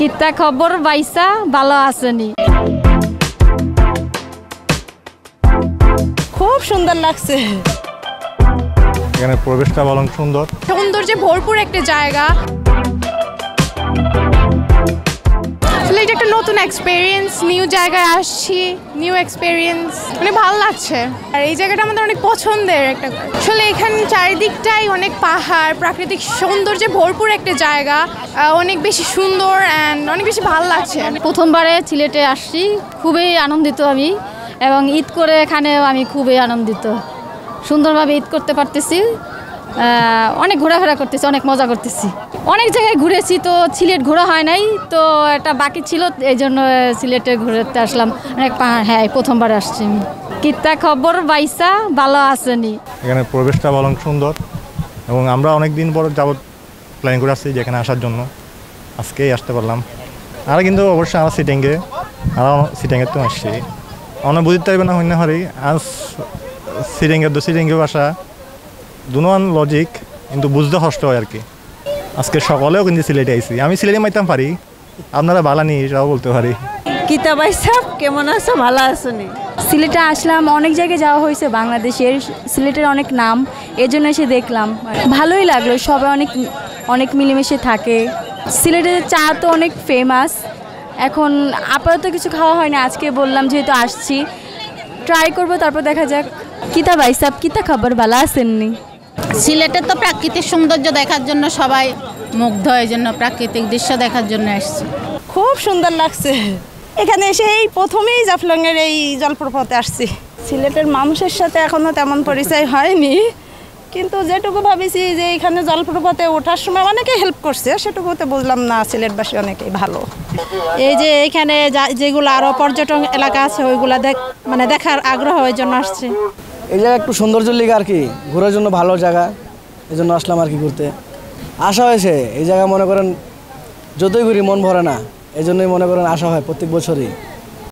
কিতা খবর বাইসা ভালো আসেনি। খুব সুন্দর লাগছে। এখানে পরিবেশটা ভালো, সুন্দর, সৌন্দর্যে ভরপুর একটা জায়গা। এটা একটা নতুন এক্সপেরিয়েন্স, নিউ জায়গায় আসছি, নিউ এক্সপেরিয়েন্স, মানে ভালো লাগছে। আর এই জায়গাটা আমাদের অনেক পছন্দের একটা। আসলে এখানে চারিদিকটাই অনেক পাহাড়, প্রাকৃতিক সৌন্দর্যে ভরপুর একটা জায়গা, অনেক বেশি সুন্দর অ্যান্ড অনেক বেশি ভালো লাগছে। প্রথমবারে সিলেটে আসছি, খুবই আনন্দিত আমি, এবং ঈদ করে এখানেও আমি খুবই আনন্দিত। সুন্দরভাবে ঈদ করতে পারতেছি, অনেক ঘোরাফেরা করতেছি, অনেক মজা করতেছি। অনেক জায়গায় ঘুরেছি, তো সিলেট ঘোরা হয় নাই, তো এটা বাকি ছিল, এই জন্য সিলেটে ঘুরতে আসলাম। অনেক পাহাড়, হ্যাঁ প্রথমবার আসছি আমি। কিতা খবর বাইসা ভালো আসেনি। এখানে পরিবেশটা ভালো, সুন্দর, এবং আমরা অনেক দিন পর যাবত প্ল্যান করে আসছি যেখানে আসার জন্য, আজকেই আসতে পারলাম। আর কিন্তু অবশ্যই আমার সিটিংয়ে তো আসছি, আমরা বুঝতে পারবে না হইনা হরি আজ সিটিংয়ে বাসা দুনোয়ান লজিক, কিন্তু বুঝতে কষ্ট হয় আর কি। আজকে সকালেও কিন্তু সিলেটে আইছি, আমি সিলেটে মাইতাম পারি, আপনারা ভালো নেই এটাও বলতে পারি। কিতা বাইসা কেমন আছো, ভালো আছো নি? সিলেটে আসলাম, অনেক জায়গায় যাওয়া হয়েছে বাংলাদেশের, সিলেটের অনেক নাম, এর জন্য এসে দেখলাম, ভালোই লাগলো। সবাই অনেক মিলেমিশে থাকে। সিলেটের চা তো অনেক ফেমাস। এখন আপাতত কিছু খাওয়া হয় না, আজকে বললাম যেহেতু আসছি ট্রাই করবো, তারপর দেখা যাক। কিতা বাইসাব, কিতা খবর, ভালো আসেননি? সিলেটের তো প্রাকৃতিক সৌন্দর্য দেখার জন্য সবাই মুগ্ধ, এই জন্য প্রাকৃতিক দৃশ্য দেখার জন্য আসছে। খুব সুন্দর লাগছে। এখানে এসে এই প্রথমেই জাফলংয়ের এই জলপ্রপাতে আসছি। সিলেটের মানুষের সাথে এখনো তেমন পরিচয় হয়নি, কিন্তু যেটুকু ভাবিছি যে এখানে জলপ্রপাতে ওঠার সময় অনেকে হেল্প করছে, সেটুকুতে বুঝলাম না সিলেটবাসী অনেকেই ভালো। এই যে এখানে যেগুলো আরো পর্যটন এলাকা আছে ওইগুলা দেখার আগ্রহ, এই জন্য আসছে। এই জায়গা একটু সৌন্দর্য লিগে আর কি, ঘোরার জন্য ভালো জায়গা, এই জন্য আসলাম আর কি ঘুরতে। আসা হয়েছে এই জায়গা, মনে করেন যতই ঘুরি মন ভরে না, এই জন্যই মনে করেন আসা হয় প্রত্যেক বছরই।